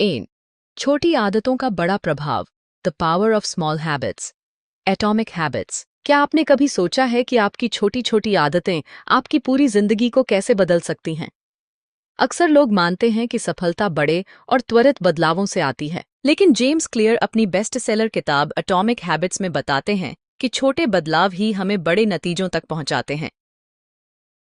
N छोटी आदतों का बड़ा प्रभाव, the power of small habits, atomic habits. क्या आपने कभी सोचा है कि आपकी छोटी छोटी आदतें आपकी पूरी जिंदगी को कैसे बदल सकती हैं? अक्सर लोग मानते हैं कि सफलता बड़े और त्वरित बदलावों से आती है, लेकिन जेम्स क्लियर अपनी बेस्ट सेलर किताब एटॉमिक हैबिट्स में बताते हैं कि छोटे बदलाव ही हमें बड़े नतीजों तक पहुंचाते हैं।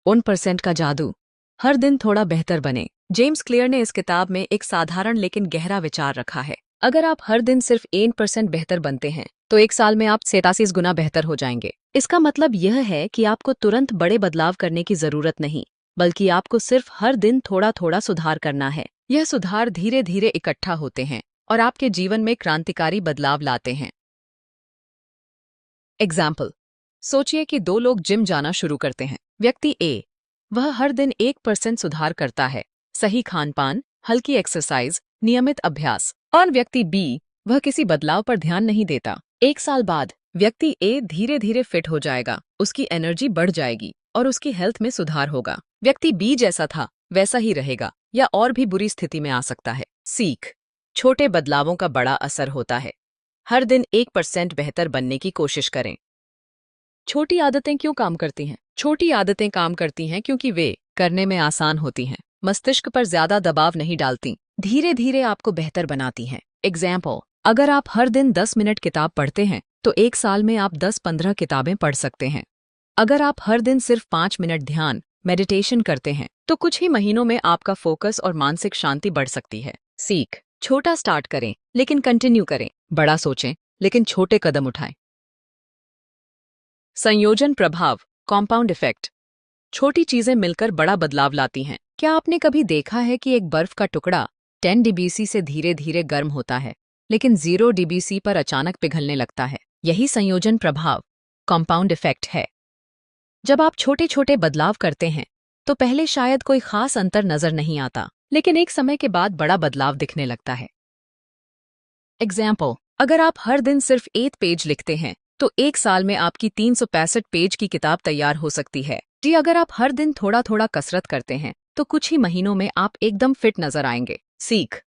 1% का जादू, हर दिन थोड़ा बेहतर बने। जेम्स क्लियर ने इस किताब में एक साधारण लेकिन गहरा विचार रखा है। अगर आप हर दिन सिर्फ 1% बेहतर बनते हैं तो एक साल में आप 87 गुना बेहतर हो जाएंगे। इसका मतलब यह है कि आपको तुरंत बड़े बदलाव करने की जरूरत नहीं, बल्कि आपको सिर्फ हर दिन थोड़ा थोड़ा सुधार करना है। यह सुधार धीरे धीरे इकट्ठा होते हैं और आपके जीवन में क्रांतिकारी बदलाव लाते हैं। एग्जाम्पल, सोचिए कि दो लोग जिम जाना शुरू करते हैं। व्यक्ति ए, वह हर दिन 1% सुधार करता है, सही खान पान, हल्की एक्सरसाइज, नियमित अभ्यास। और व्यक्ति बी, वह किसी बदलाव पर ध्यान नहीं देता। एक साल बाद व्यक्ति ए धीरे धीरे फिट हो जाएगा, उसकी एनर्जी बढ़ जाएगी और उसकी हेल्थ में सुधार होगा। व्यक्ति बी जैसा था वैसा ही रहेगा या और भी बुरी स्थिति में आ सकता है। सीख, छोटे बदलावों का बड़ा असर होता है। हर दिन 1% बेहतर बनने की कोशिश करें। छोटी आदतें क्यों काम करती हैं? छोटी आदतें काम करती हैं क्योंकि वे करने में आसान होती हैं, मस्तिष्क पर ज्यादा दबाव नहीं डालती, धीरे धीरे आपको बेहतर बनाती हैं। एग्जाम्पल, अगर आप हर दिन 10 मिनट किताब पढ़ते हैं तो एक साल में आप 10-15 किताबें पढ़ सकते हैं। अगर आप हर दिन सिर्फ 5 मिनट ध्यान मेडिटेशन करते हैं तो कुछ ही महीनों में आपका फोकस और मानसिक शांति बढ़ सकती है। सीख, छोटा स्टार्ट करें लेकिन कंटिन्यू करें, बड़ा सोचें लेकिन छोटे कदम उठाएं। संयोजन प्रभाव, कॉम्पाउंड इफेक्ट, छोटी चीजें मिलकर बड़ा बदलाव लाती हैं। क्या आपने कभी देखा है कि एक बर्फ का टुकड़ा 10 डीबीसी से धीरे धीरे गर्म होता है लेकिन 0 डीबीसी पर अचानक पिघलने लगता है? यही संयोजन प्रभाव, कॉम्पाउंड इफेक्ट है। जब आप छोटे छोटे बदलाव करते हैं तो पहले शायद कोई खास अंतर नजर नहीं आता, लेकिन एक समय के बाद बड़ा बदलाव दिखने लगता है। एग्जाम्पल, अगर आप हर दिन सिर्फ 8 पेज लिखते हैं तो एक साल में आपकी 365 पेज की किताब तैयार हो सकती है। जी, अगर आप हर दिन थोड़ा थोड़ा कसरत करते हैं तो कुछ ही महीनों में आप एकदम फिट नजर आएंगे। सीख,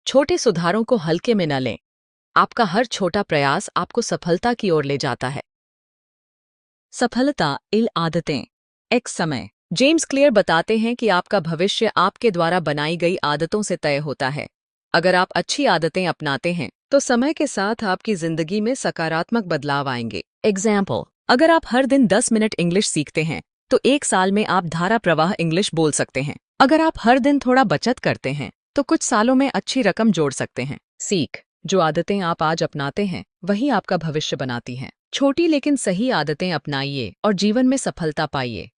छोटे सुधारों को हल्के में न लें, आपका हर छोटा प्रयास आपको सफलता की ओर ले जाता है। सफलता इल आदतें, एक समय। जेम्स क्लियर बताते हैं कि आपका भविष्य आपके द्वारा बनाई गई आदतों से तय होता है। अगर आप अच्छी आदतें अपनाते हैं तो समय के साथ आपकी जिंदगी में सकारात्मक बदलाव आएंगे। एग्जाम्पल, अगर आप हर दिन 10 मिनट इंग्लिश सीखते हैं तो एक साल में आप धारा प्रवाह इंग्लिश बोल सकते हैं। अगर आप हर दिन थोड़ा बचत करते हैं तो कुछ सालों में अच्छी रकम जोड़ सकते हैं। सीख, जो आदतें आप आज अपनाते हैं वही आपका भविष्य बनाती हैं। छोटी लेकिन सही आदतें अपनाइए और जीवन में सफलता पाइए।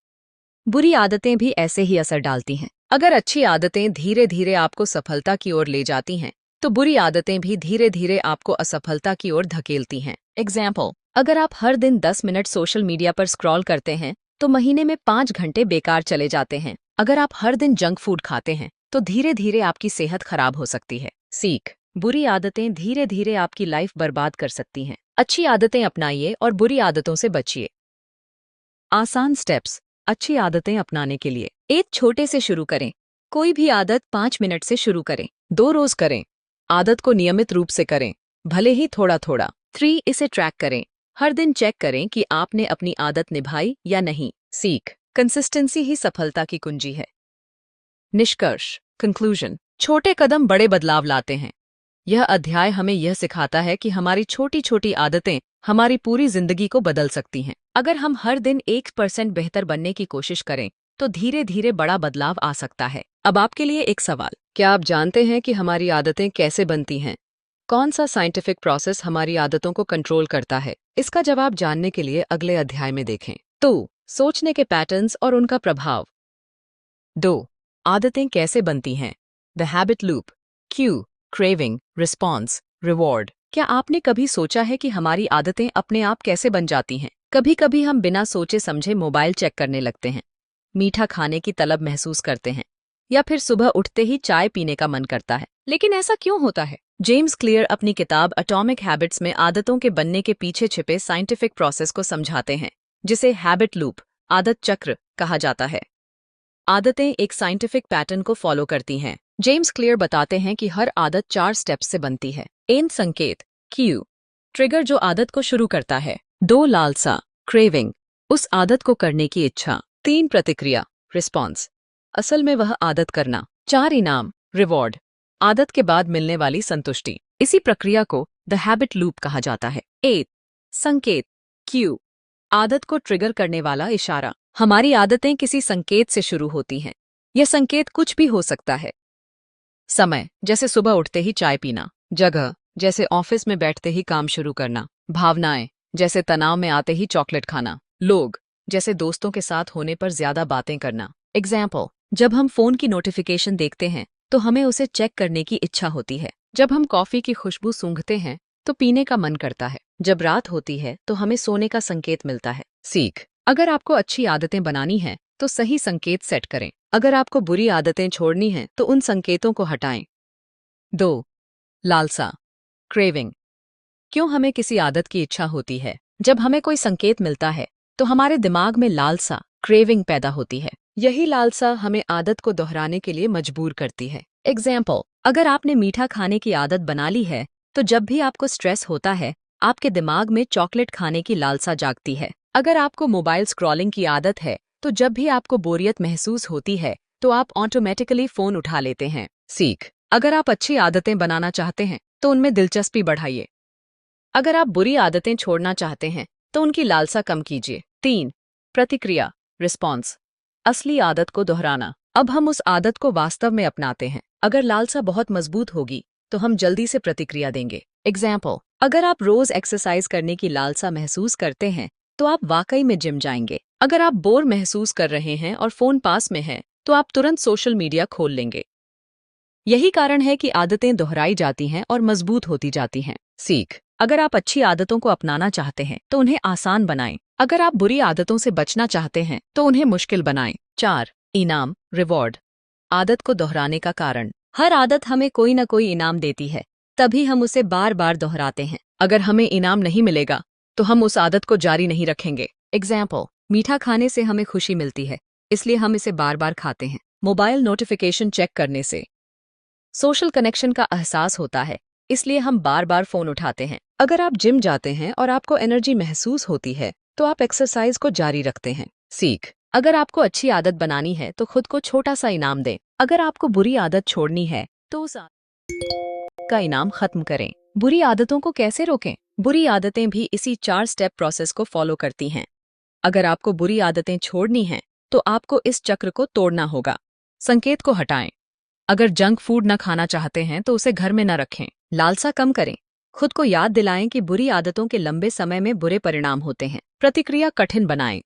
बुरी आदतें भी ऐसे ही असर डालती हैं। अगर अच्छी आदतें धीरे धीरे आपको सफलता की ओर ले जाती हैं तो बुरी आदतें भी धीरे धीरे आपको असफलता की ओर धकेलती हैं। एग्जाम्पल, अगर आप हर दिन 10 मिनट सोशल मीडिया पर स्क्रॉल करते हैं तो महीने में 5 घंटे बेकार चले जाते हैं। अगर आप हर दिन जंक फूड खाते हैं तो धीरे धीरे आपकी सेहत खराब हो सकती है। सीख, बुरी आदतें धीरे धीरे आपकी लाइफ बर्बाद कर सकती हैं। अच्छी आदतें अपनाइए और बुरी आदतों से बचिए। आसान स्टेप्स अच्छी आदतें अपनाने के लिए। एक छोटे से शुरू करें। कोई भी आदत 5 मिनट से शुरू करें। 2 रोज करें। आदत को नियमित रूप से करें, भले ही थोड़ा थोड़ा। 3, इसे ट्रैक करें। हर दिन चेक करें कि आपने अपनी आदत निभाई या नहीं। सीख, कंसिस्टेंसी ही सफलता की कुंजी है। निष्कर्ष, कंक्लूजन, छोटे कदम बड़े बदलाव लाते हैं। यह अध्याय हमें यह सिखाता है कि हमारी छोटी छोटी आदतें हमारी पूरी जिंदगी को बदल सकती हैं। अगर हम हर दिन 1% बेहतर बनने की कोशिश करें तो धीरे धीरे बड़ा बदलाव आ सकता है। अब आपके लिए एक सवाल, क्या आप जानते हैं कि हमारी आदतें कैसे बनती हैं? कौन सा साइंटिफिक प्रोसेस हमारी आदतों को कंट्रोल करता है? इसका जवाब जानने के लिए अगले अध्याय में देखें। तो सोचने के पैटर्न्स और उनका प्रभाव। 2, आदतें कैसे बनती हैं? The habit loop. Q, craving, response, reward. क्या आपने कभी सोचा है कि हमारी आदतें अपने आप कैसे बन जाती हैं? कभी कभी हम बिना सोचे समझे मोबाइल चेक करने लगते हैं, मीठा खाने की तलब महसूस करते हैं या फिर सुबह उठते ही चाय पीने का मन करता है। लेकिन ऐसा क्यों होता है? जेम्स क्लियर अपनी किताब एटॉमिक हैबिट्स में आदतों के बनने के पीछे छिपे साइंटिफिक प्रोसेस को समझाते हैं, जिसे हैबिट लूप, आदत चक्र कहा जाता है। आदतें एक साइंटिफिक पैटर्न को फॉलो करती हैं जेम्स क्लियर बताते हैं कि हर आदत 4 स्टेप्स से बनती है। एन संकेत क्यू, ट्रिगर जो आदत को शुरू करता है। 2 लालसा क्रेविंग, उस आदत को करने की इच्छा। 3 प्रतिक्रिया रिस्पॉन्स, असल में वह आदत करना। 4 इनाम रिवॉर्ड, आदत के बाद मिलने वाली संतुष्टि। इसी प्रक्रिया को द हैबिट लूप कहा जाता है। 8 संकेत क्यू, आदत को ट्रिगर करने वाला इशारा। हमारी आदतें किसी संकेत से शुरू होती हैं। यह संकेत कुछ भी हो सकता है। समय, जैसे सुबह उठते ही चाय पीना। जगह, जैसे ऑफिस में बैठते ही काम शुरू करना। भावनाएं, जैसे तनाव में आते ही चॉकलेट खाना। लोग, जैसे दोस्तों के साथ होने पर ज्यादा बातें करना। एग्जाम्पल, जब हम फोन की नोटिफिकेशन देखते हैं तो हमें उसे चेक करने की इच्छा होती है। जब हम कॉफी की खुशबू सूंघते हैं तो पीने का मन करता है। जब रात होती है तो हमें सोने का संकेत मिलता है। सीख, अगर आपको अच्छी आदतें बनानी है तो सही संकेत सेट करें। अगर आपको बुरी आदतें छोड़नी हैं तो उन संकेतों को हटाएं। 2 लालसा क्रेविंग, क्यों हमें किसी आदत की इच्छा होती है? जब हमें कोई संकेत मिलता है तो हमारे दिमाग में लालसा क्रेविंग पैदा होती है। यही लालसा हमें आदत को दोहराने के लिए मजबूर करती है। एग्जाम्पल, अगर आपने मीठा खाने की आदत बना ली है तो जब भी आपको स्ट्रेस होता है आपके दिमाग में चॉकलेट खाने की लालसा जागती है। अगर आपको मोबाइल स्क्रॉलिंग की आदत है तो जब भी आपको बोरियत महसूस होती है तो आप ऑटोमेटिकली फोन उठा लेते हैं। सीख, अगर आप अच्छी आदतें बनाना चाहते हैं तो उनमें दिलचस्पी बढ़ाइए। अगर आप बुरी आदतें छोड़ना चाहते हैं तो उनकी लालसा कम कीजिए। 3 प्रतिक्रिया रिस्पॉन्स, असली आदत को दोहराना। अब हम उस आदत को वास्तव में अपनाते हैं। अगर लालसा बहुत मजबूत होगी तो हम जल्दी से प्रतिक्रिया देंगे। एग्जाम्पल, अगर आप रोज एक्सरसाइज करने की लालसा महसूस करते हैं तो आप वाकई में जिम जाएंगे। अगर आप बोर महसूस कर रहे हैं और फोन पास में है तो आप तुरंत सोशल मीडिया खोल लेंगे। यही कारण है कि आदतें दोहराई जाती हैं और मजबूत होती जाती हैं। सीख, अगर आप अच्छी आदतों को अपनाना चाहते हैं तो उन्हें आसान बनाएं। अगर आप बुरी आदतों से बचना चाहते हैं तो उन्हें मुश्किल बनाएं। 4 इनाम रिवॉर्ड, आदत को दोहराने का कारण। हर आदत हमें कोई न कोई इनाम देती है, तभी हम उसे बार बार दोहराते हैं। अगर हमें इनाम नहीं मिलेगा तो हम उस आदत को जारी नहीं रखेंगे। एग्जाम्पल, मीठा खाने से हमें खुशी मिलती है इसलिए हम इसे बार बार खाते हैं। मोबाइल नोटिफिकेशन चेक करने से सोशल कनेक्शन का एहसास होता है इसलिए हम बार बार फोन उठाते हैं। अगर आप जिम जाते हैं और आपको एनर्जी महसूस होती है तो आप एक्सरसाइज को जारी रखते हैं। सीख, अगर आपको अच्छी आदत बनानी है तो खुद को छोटा सा इनाम दें। अगर आपको बुरी आदत छोड़नी है तो उस आदत का इनाम खत्म करें। बुरी आदतों को कैसे रोकें? बुरी आदतें भी इसी 4 स्टेप प्रोसेस को फॉलो करती हैं। अगर आपको बुरी आदतें छोड़नी हैं तो आपको इस चक्र को तोड़ना होगा। संकेत को हटाएं। अगर जंक फूड न खाना चाहते हैं तो उसे घर में न रखें। लालसा कम करें। खुद को याद दिलाएं कि बुरी आदतों के लंबे समय में बुरे परिणाम होते हैं। प्रतिक्रिया कठिन बनाएं।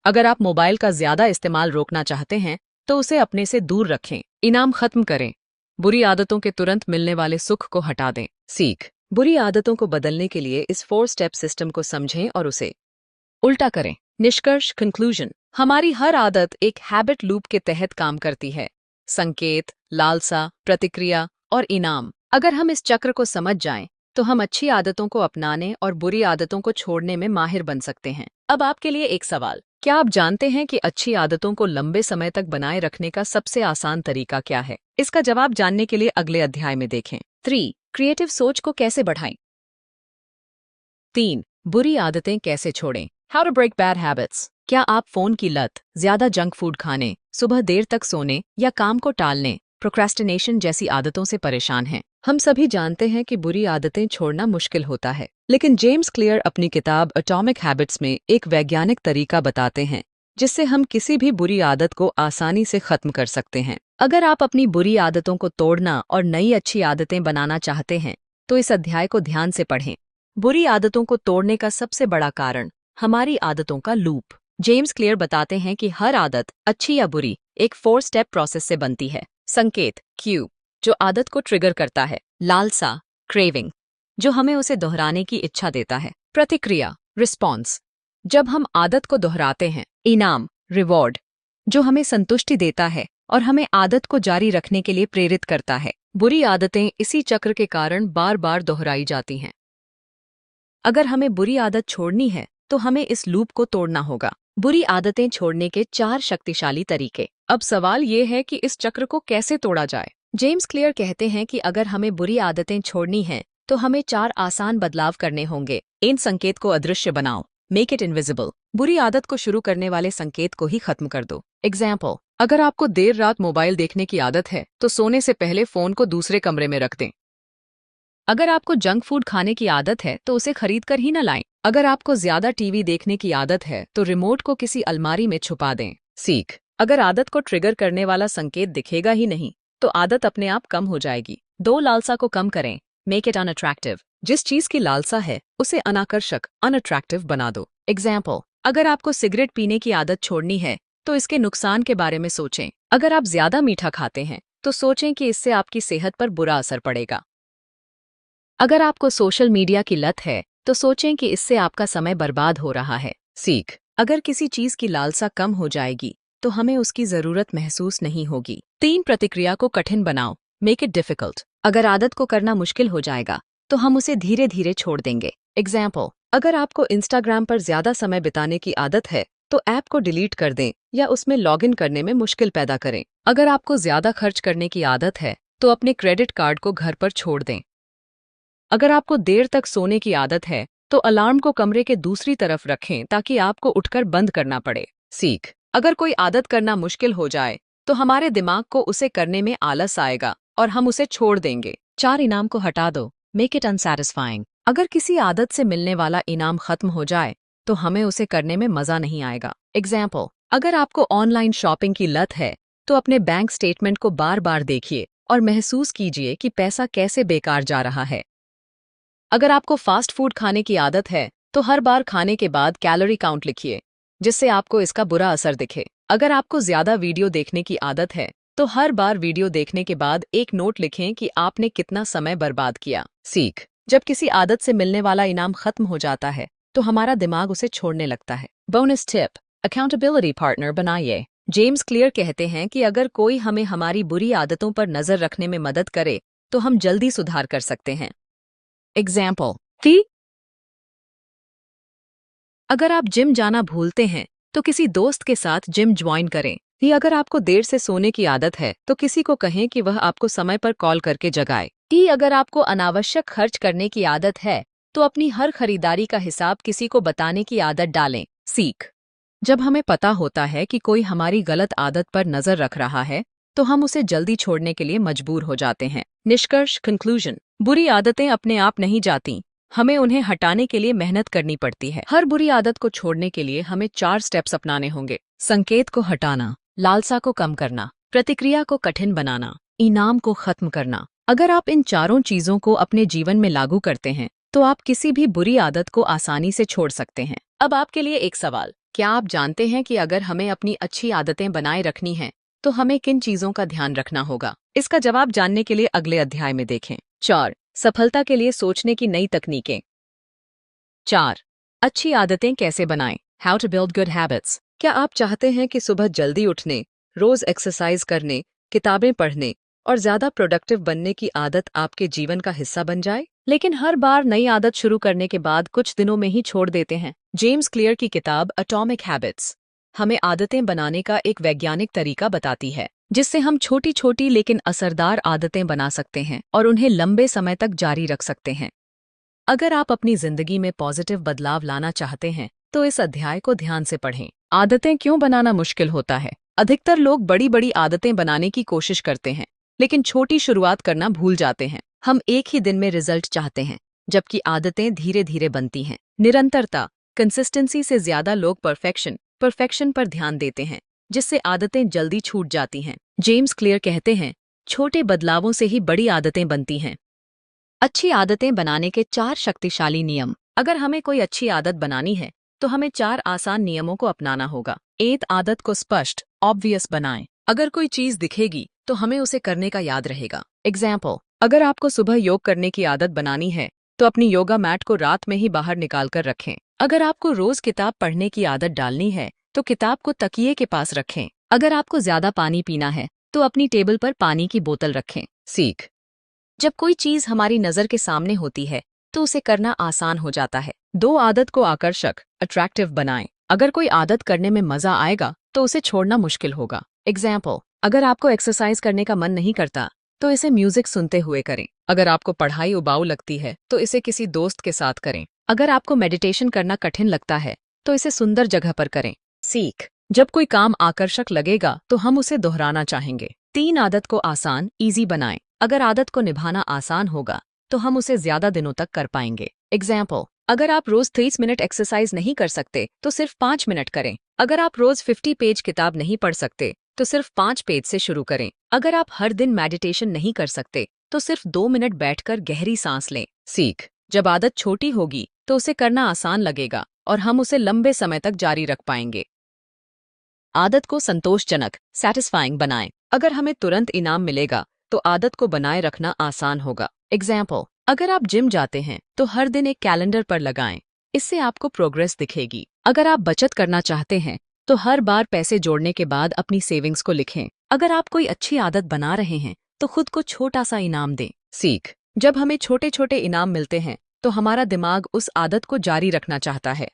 अगर आप मोबाइल का ज्यादा इस्तेमाल रोकना चाहते हैं तो उसे अपने से दूर रखें। इनाम खत्म करें। बुरी आदतों के तुरंत मिलने वाले सुख को हटा दें। सीख, बुरी आदतों को बदलने के लिए इस 4 स्टेप सिस्टम को समझें और उसे उल्टा करें। निष्कर्ष कंक्लूजन, हमारी हर आदत एक हैबिट लूप के तहत काम करती है। संकेत, लालसा, प्रतिक्रिया और इनाम। अगर हम इस चक्र को समझ जाएं तो हम अच्छी आदतों को अपनाने और बुरी आदतों को छोड़ने में माहिर बन सकते हैं। अब आपके लिए एक सवाल, क्या आप जानते हैं कि अच्छी आदतों को लंबे समय तक बनाए रखने का सबसे आसान तरीका क्या है? इसका जवाब जानने के लिए अगले अध्याय में देखें। 3 क्रिएटिव सोच को कैसे बढ़ाएं। 3 बुरी आदतें कैसे छोड़ें। How to break bad habits. क्या आप फोन की लत, ज्यादा जंक फूड खाने, सुबह देर तक सोने या काम को टालने, प्रोक्रेस्टिनेशन जैसी आदतों से परेशान हैं? हम सभी जानते हैं कि बुरी आदतें छोड़ना मुश्किल होता है, लेकिन जेम्स क्लियर अपनी किताब एटॉमिक हैबिट्स में एक वैज्ञानिक तरीका बताते हैं जिससे हम किसी भी बुरी आदत को आसानी से खत्म कर सकते हैं। अगर आप अपनी बुरी आदतों को तोड़ना और नई अच्छी आदतें बनाना चाहते हैं तो इस अध्याय को ध्यान से पढ़ें। बुरी आदतों को तोड़ने का सबसे बड़ा कारण हमारी आदतों का लूप। जेम्स क्लियर बताते हैं कि हर आदत, अच्छी या बुरी, एक 4 स्टेप प्रोसेस से बनती है। संकेत क्यू, जो आदत को ट्रिगर करता है। लालसा क्रेविंग, जो हमें उसे दोहराने की इच्छा देता है। प्रतिक्रिया रिस्पॉन्स, जब हम आदत को दोहराते हैं। इनाम रिवॉर्ड, जो हमें संतुष्टि देता है और हमें आदत को जारी रखने के लिए प्रेरित करता है। बुरी आदतें इसी चक्र के कारण बार बार दोहराई जाती हैं। अगर हमें बुरी आदत छोड़नी है तो हमें इस लूप को तोड़ना होगा। बुरी आदतें छोड़ने के 4 शक्तिशाली तरीके। अब सवाल ये है कि इस चक्र को कैसे तोड़ा जाए। जेम्स क्लियर कहते हैं कि अगर हमें बुरी आदतें छोड़नी हैं, तो हमें 4 आसान बदलाव करने होंगे। इन संकेत को अदृश्य बनाओ, मेक इट इनविजिबल। बुरी आदत को शुरू करने वाले संकेत को ही खत्म कर दो। एग्जाम्पल, अगर आपको देर रात मोबाइल देखने की आदत है, तो सोने से पहले फोन को दूसरे कमरे में रख दें। अगर आपको जंक फूड खाने की आदत है, तो उसे खरीद कर ही न लाएं। अगर आपको ज्यादा टीवी देखने की आदत है, तो रिमोट को किसी अलमारी में छुपा दें। सीख, अगर आदत को ट्रिगर करने वाला संकेत दिखेगा ही नहीं, तो आदत अपने आप कम हो जाएगी। 2 लालसा को कम करें, मेक इट अनअट्रैक्टिव। जिस चीज की लालसा है, उसे अनाकर्षक अनअट्रैक्टिव बना दो। एग्जाम्पल, अगर आपको सिगरेट पीने की आदत छोड़नी है, तो इसके नुकसान के बारे में सोचें। अगर आप ज्यादा मीठा खाते हैं, तो सोचें कि इससे आपकी सेहत पर बुरा असर पड़ेगा। अगर आपको सोशल मीडिया की लत है, तो सोचें कि इससे आपका समय बर्बाद हो रहा है। सीख, अगर किसी चीज की लालसा कम हो जाएगी, तो हमें उसकी जरूरत महसूस नहीं होगी। 3 प्रतिक्रिया को कठिन बनाओ, मेक इट डिफिकल्ट। अगर आदत को करना मुश्किल हो जाएगा, तो हम उसे धीरे धीरे छोड़ देंगे। एग्जाम्पल, अगर आपको इंस्टाग्राम पर ज्यादा समय बिताने की आदत है, तो ऐप को डिलीट कर दें या उसमें लॉगिन करने में मुश्किल पैदा करें। अगर आपको ज्यादा खर्च करने की आदत है, तो अपने क्रेडिट कार्ड को घर पर छोड़ दें। अगर आपको देर तक सोने की आदत है, तो अलार्म को कमरे के दूसरी तरफ रखें ताकि आपको उठकर बंद करना पड़े। सीख, अगर कोई आदत करना मुश्किल हो जाए, तो हमारे दिमाग को उसे करने में आलस आएगा और हम उसे छोड़ देंगे। 4 इनाम को हटा दो, मेक इट अनसैटिस्फाइंग। अगर किसी आदत से मिलने वाला इनाम खत्म हो जाए, तो हमें उसे करने में मजा नहीं आएगा। एग्जाम्पल, अगर आपको ऑनलाइन शॉपिंग की लत है, तो अपने बैंक स्टेटमेंट को बार बार देखिए और महसूस कीजिए कि पैसा कैसे बेकार जा रहा है। अगर आपको फास्ट फूड खाने की आदत है, तो हर बार खाने के बाद कैलोरी काउंट लिखिए, जिससे आपको इसका बुरा असर दिखे। अगर आपको ज्यादा वीडियो देखने की आदत है, तो हर बार वीडियो देखने के बाद एक नोट लिखें कि आपने कितना समय बर्बाद किया। सीख, जब किसी आदत से मिलने वाला इनाम खत्म हो जाता है, तो हमारा दिमाग उसे छोड़ने लगता है। बोनस टिप, अकाउंटेबिलिटी पार्टनर बनाइए। जेम्स क्लियर कहते हैं कि अगर कोई हमें हमारी बुरी आदतों पर नजर रखने में मदद करे, तो हम जल्दी सुधार कर सकते हैं। एग्जाम्पल, अगर आप जिम जाना भूलते हैं, तो किसी दोस्त के साथ जिम ज्वाइन करें। अगर आपको देर से सोने की आदत है, तो किसी को कहें कि वह आपको समय पर कॉल करके जगाए। अगर आपको अनावश्यक खर्च करने की आदत है, तो अपनी हर खरीदारी का हिसाब किसी को बताने की आदत डालें। सीख, जब हमें पता होता है कि कोई हमारी गलत आदत पर नजर रख रहा है, तो हम उसे जल्दी छोड़ने के लिए मजबूर हो जाते हैं। निष्कर्ष, कंक्लूजन, बुरी आदतें अपने आप नहीं जाती, हमें उन्हें हटाने के लिए मेहनत करनी पड़ती है। हर बुरी आदत को छोड़ने के लिए हमें 4 स्टेप्स अपनाने होंगे। संकेत को हटाना, लालसा को कम करना, प्रतिक्रिया को कठिन बनाना, इनाम को खत्म करना। अगर आप इन चारों चीजों को अपने जीवन में लागू करते हैं, तो आप किसी भी बुरी आदत को आसानी से छोड़ सकते हैं। अब आपके लिए एक सवाल, क्या आप जानते हैं कि अगर हमें अपनी अच्छी आदतें बनाए रखनी हैं, तो हमें किन चीजों का ध्यान रखना होगा? इसका जवाब जानने के लिए अगले अध्याय में देखें। 4. सफलता के लिए सोचने की नई तकनीकें। 4. अच्छी आदतें कैसे बनाएं? How to build good habits. क्या आप चाहते हैं कि सुबह जल्दी उठने, रोज एक्सरसाइज करने, किताबें पढ़ने और ज्यादा प्रोडक्टिव बनने की आदत आपके जीवन का हिस्सा बन जाए, लेकिन हर बार नई आदत शुरू करने के बाद कुछ दिनों में ही छोड़ देते हैं? जेम्स क्लियर की किताब एटॉमिक हैबिट्स हमें आदतें बनाने का एक वैज्ञानिक तरीका बताती है, जिससे हम छोटी छोटी लेकिन असरदार आदतें बना सकते हैं और उन्हें लंबे समय तक जारी रख सकते हैं। अगर आप अपनी जिंदगी में पॉजिटिव बदलाव लाना चाहते हैं, तो इस अध्याय को ध्यान से पढ़ें। आदतें क्यों बनाना मुश्किल होता है? अधिकतर लोग बड़ी बड़ी आदतें बनाने की कोशिश करते हैं, लेकिन छोटी शुरुआत करना भूल जाते हैं। हम एक ही दिन में रिजल्ट चाहते हैं, जबकि आदतें धीरे धीरे बनती हैं। निरंतरता, कंसिस्टेंसी से ज्यादा लोग परफेक्शन पर ध्यान देते हैं, जिससे आदतें जल्दी छूट जाती हैं। जेम्स क्लियर कहते हैं, छोटे बदलावों से ही बड़ी आदतें बनती हैं। अच्छी आदतें बनाने के 4 शक्तिशाली नियम। अगर हमें कोई अच्छी आदत बनानी है, तो हमें 4 आसान नियमों को अपनाना होगा। 1. आदत को स्पष्ट, ऑब्वियस बनाएं। अगर कोई चीज दिखेगी, तो हमें उसे करने का याद रहेगा। एग्जाम्पल, अगर आपको सुबह योग करने की आदत बनानी है, तो अपनी योगा मैट को रात में ही बाहर निकाल कर रखें। अगर आपको रोज किताब पढ़ने की आदत डालनी है, तो किताब को तकिए के पास रखें। अगर आपको ज्यादा पानी पीना है, तो अपनी टेबल पर पानी की बोतल रखें। सीख, जब कोई चीज हमारी नजर के सामने होती है, तो उसे करना आसान हो जाता है। 2. आदत को आकर्षक, अट्रैक्टिव बनाएं। अगर कोई आदत करने में मजा आएगा, तो उसे छोड़ना मुश्किल होगा। एग्जाम्पल, अगर आपको एक्सरसाइज करने का मन नहीं करता, तो इसे म्यूजिक सुनते हुए करें। अगर आपको पढ़ाई उबाऊ लगती है तो इसे किसी दोस्त के साथ करें। अगर आपको मेडिटेशन करना कठिन लगता है तो इसे सुंदर जगह पर करें। सीख, जब कोई काम आकर्षक लगेगा तो हम उसे दोहराना चाहेंगे। 3 आदत को आसान इजी बनाएं। अगर आदत को निभाना आसान होगा तो हम उसे ज्यादा दिनों तक कर पाएंगे। एग्जाम्पल, अगर आप रोज 30 मिनट एक्सरसाइज नहीं कर सकते तो सिर्फ 5 मिनट करें। अगर आप रोज 50 पेज किताब नहीं पढ़ सकते तो सिर्फ 5 पेज से शुरू करें। अगर आप हर दिन मेडिटेशन नहीं कर सकते तो सिर्फ 2 मिनट बैठकर गहरी सांस लें। सीख, जब आदत छोटी होगी तो उसे करना आसान लगेगा और हम उसे लंबे समय तक जारी रख पाएंगे। आदत को संतोषजनक सैटिस्फाइंग बनाएं। अगर हमें तुरंत इनाम मिलेगा तो आदत को बनाए रखना आसान होगा। एग्जाम्पल, अगर आप जिम जाते हैं तो हर दिन एक कैलेंडर पर लगाएं। इससे आपको प्रोग्रेस दिखेगी। अगर आप बचत करना चाहते हैं तो हर बार पैसे जोड़ने के बाद अपनी सेविंग्स को लिखें। अगर आप कोई अच्छी आदत बना रहे हैं तो खुद को छोटा सा इनाम दें। सीख, जब हमें छोटे छोटे इनाम मिलते हैं तो हमारा दिमाग उस आदत को जारी रखना चाहता है।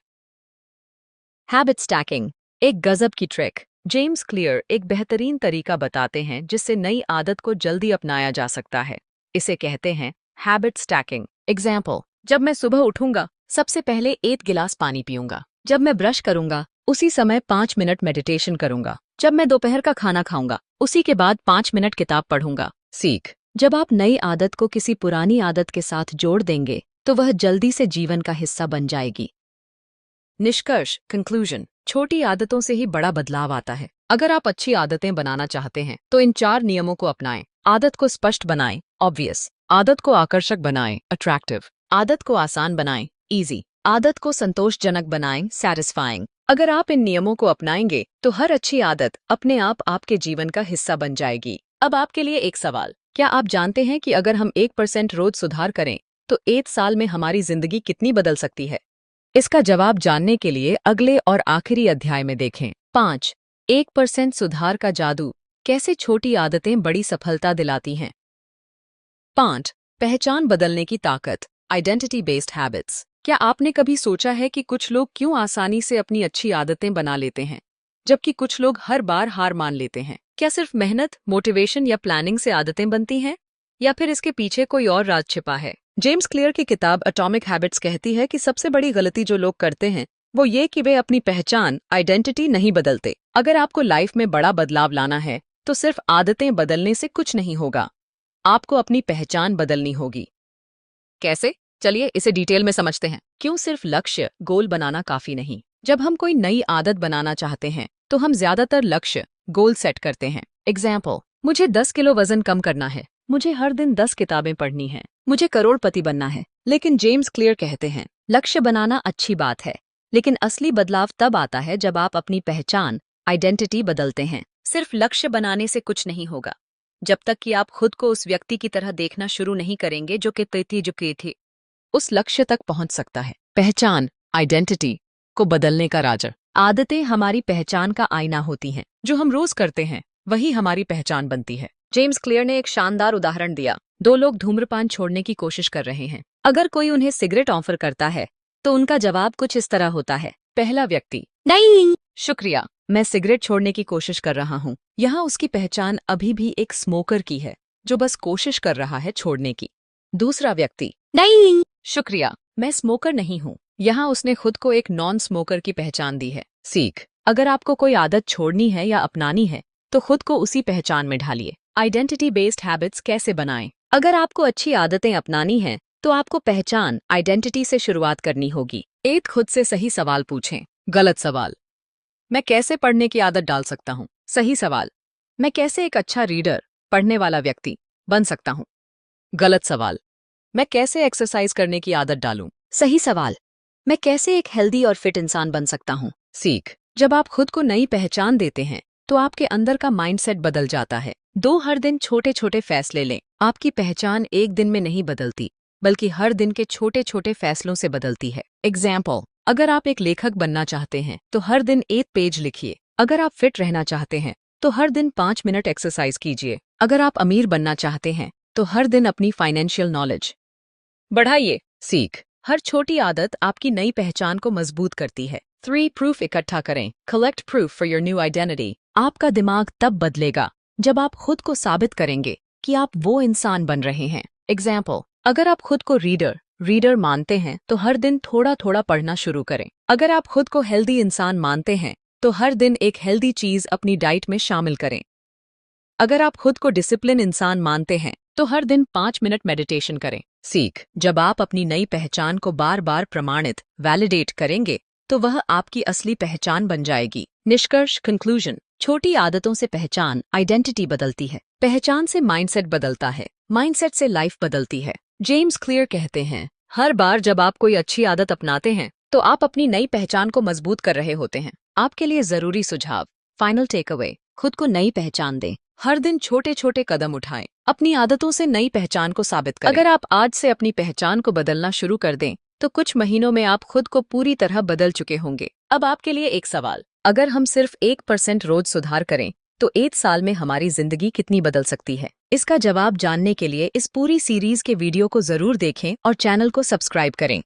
हैबिट स्टैकिंग, एक गजब की ट्रिक। जेम्स क्लियर एक बेहतरीन तरीका बताते हैं जिससे नई आदत को जल्दी अपनाया जा सकता है। इसे कहते हैं हैबिट स्टैकिंग। एग्जाम्पल, जब मैं सुबह उठूंगा सबसे पहले 1 गिलास पानी पीऊंगा। जब मैं ब्रश करूंगा उसी समय 5 मिनट मेडिटेशन करूंगा। जब मैं दोपहर का खाना खाऊंगा उसी के बाद 5 मिनट किताब पढ़ूंगा। सीख, जब आप नई आदत को किसी पुरानी आदत के साथ जोड़ देंगे तो वह जल्दी से जीवन का हिस्सा बन जाएगी। निष्कर्ष, कंक्लूजन, छोटी आदतों से ही बड़ा बदलाव आता है। अगर आप अच्छी आदतें बनाना चाहते हैं तो इन 4 नियमों को अपनाएं। आदत को स्पष्ट बनाएं, ऑब्वियस। आदत को आकर्षक बनाएं, अट्रैक्टिव। आदत को आसान बनाएं, इजी। आदत को संतोषजनक बनाएं, सैटिस्फाइंग। अगर आप इन नियमों को अपनाएंगे तो हर अच्छी आदत अपने आप आपके जीवन का हिस्सा बन जाएगी। अब आपके लिए एक सवाल, क्या आप जानते हैं कि अगर हम 1% रोज सुधार करें तो 1 साल में हमारी जिंदगी कितनी बदल सकती है? इसका जवाब जानने के लिए अगले और आखिरी अध्याय में देखें। 5. 1% सुधार का जादू, कैसे छोटी आदतें बड़ी सफलता दिलाती हैं। 5. पहचान बदलने की ताकत, आइडेंटिटी बेस्ड हैबिट्स। क्या आपने कभी सोचा है कि कुछ लोग क्यों आसानी से अपनी अच्छी आदतें बना लेते हैं जबकि कुछ लोग हर बार हार मान लेते हैं? क्या सिर्फ मेहनत, मोटिवेशन या प्लानिंग से आदतें बनती हैं या फिर इसके पीछे कोई और राज छिपा है? जेम्स क्लियर की किताब एटॉमिक हैबिट्स कहती है कि सबसे बड़ी गलती जो लोग करते हैं वो ये कि वे अपनी पहचान, आइडेंटिटी नहीं बदलते। अगर आपको लाइफ में बड़ा बदलाव लाना है तो सिर्फ आदतें बदलने से कुछ नहीं होगा, आपको अपनी पहचान बदलनी होगी। कैसे? चलिए इसे डिटेल में समझते हैं। क्यों सिर्फ लक्ष्य, गोल बनाना काफी नहीं? जब हम कोई नई आदत बनाना चाहते हैं तो हम ज्यादातर लक्ष्य, गोल सेट करते हैं। एग्जाम्पल, मुझे 10 किलो वजन कम करना है, मुझे हर दिन 10 किताबें पढ़नी हैं, मुझे करोड़पति बनना है। लेकिन जेम्स क्लियर कहते हैं, लक्ष्य बनाना अच्छी बात है, लेकिन असली बदलाव तब आता है जब आप अपनी पहचान, आइडेंटिटी बदलते हैं। सिर्फ लक्ष्य बनाने से कुछ नहीं होगा जब तक कि आप खुद को उस व्यक्ति की तरह देखना शुरू नहीं करेंगे जो कि थे। उस लक्ष्य तक पहुंच सकता है। पहचान, आइडेंटिटी को बदलने का राज। आदतें हमारी पहचान का आईना होती हैं। जो हम रोज करते हैं वही हमारी पहचान बनती है। जेम्स क्लियर ने एक शानदार उदाहरण दिया। 2 लोग धूम्रपान छोड़ने की कोशिश कर रहे हैं। अगर कोई उन्हें सिगरेट ऑफर करता है तो उनका जवाब कुछ इस तरह होता है। पहला व्यक्ति, नहीं, शुक्रिया, मैं सिगरेट छोड़ने की कोशिश कर रहा हूँ। यहाँ उसकी पहचान अभी भी एक स्मोकर की है जो बस कोशिश कर रहा है छोड़ने की। दूसरा व्यक्ति, नहीं, शुक्रिया, मैं स्मोकर नहीं हूँ। यहाँ उसने खुद को एक नॉन स्मोकर की पहचान दी है। सीख, अगर आपको कोई आदत छोड़नी है या अपनानी है तो खुद को उसी पहचान में ढालिए। आइडेंटिटी बेस्ड हैबिट्स कैसे बनाएं? अगर आपको अच्छी आदतें अपनानी हैं तो आपको पहचान, आइडेंटिटी से शुरुआत करनी होगी। एक खुद से सही सवाल पूछें। गलत सवाल, मैं कैसे पढ़ने की आदत डाल सकता हूँ? सही सवाल, मैं कैसे एक अच्छा रीडर, पढ़ने वाला व्यक्ति बन सकता हूँ? गलत सवाल, मैं कैसे एक्सरसाइज करने की आदत डालूं? सही सवाल, मैं कैसे एक हेल्दी और फिट इंसान बन सकता हूँ? सीख, जब आप खुद को नई पहचान देते हैं तो आपके अंदर का माइंडसेट बदल जाता है। हर दिन छोटे छोटे फैसले लें। आपकी पहचान एक दिन में नहीं बदलती बल्कि हर दिन के छोटे छोटे फैसलों से बदलती है। एग्जाम्पल, अगर आप एक लेखक बनना चाहते हैं तो हर दिन 1 पेज लिखिए। अगर आप फिट रहना चाहते हैं तो हर दिन 5 मिनट एक्सरसाइज कीजिए। अगर आप अमीर बनना चाहते हैं तो हर दिन अपनी फाइनेंशियल नॉलेज बढ़ाइए। सीख, हर छोटी आदत आपकी नई पहचान को मजबूत करती है। 3 प्रूफ इकट्ठा करें। Collect proof for your new identity. आपका दिमाग तब बदलेगा जब आप खुद को साबित करेंगे कि आप वो इंसान बन रहे हैं। एग्जाम्पल, अगर आप खुद को रीडर मानते हैं तो हर दिन थोड़ा थोड़ा पढ़ना शुरू करें। अगर आप खुद को हेल्दी इंसान मानते हैं तो हर दिन एक हेल्दी चीज अपनी डाइट में शामिल करें। अगर आप खुद को डिसिप्लिन इंसान मानते हैं तो हर दिन 5 मिनट मेडिटेशन करें। सीख, जब आप अपनी नई पहचान को बार बार प्रमाणित वैलिडेट करेंगे तो वह आपकी असली पहचान बन जाएगी। निष्कर्ष, कंक्लूजन, छोटी आदतों से पहचान आइडेंटिटी बदलती है, पहचान से माइंडसेट बदलता है, माइंडसेट से लाइफ बदलती है। जेम्स क्लियर कहते हैं, हर बार जब आप कोई अच्छी आदत अपनाते हैं तो आप अपनी नई पहचान को मजबूत कर रहे होते हैं। आपके लिए जरूरी सुझाव, फाइनल टेक अवे, खुद को नई पहचान दें। हर दिन छोटे छोटे कदम उठाएं, अपनी आदतों से नई पहचान को साबित करें। अगर आप आज से अपनी पहचान को बदलना शुरू कर दें तो कुछ महीनों में आप खुद को पूरी तरह बदल चुके होंगे। अब आपके लिए एक सवाल, अगर हम सिर्फ 1% रोज सुधार करें तो 1 साल में हमारी जिंदगी कितनी बदल सकती है? इसका जवाब जानने के लिए इस पूरी सीरीज के वीडियो को जरूर देखें और चैनल को सब्सक्राइब करें।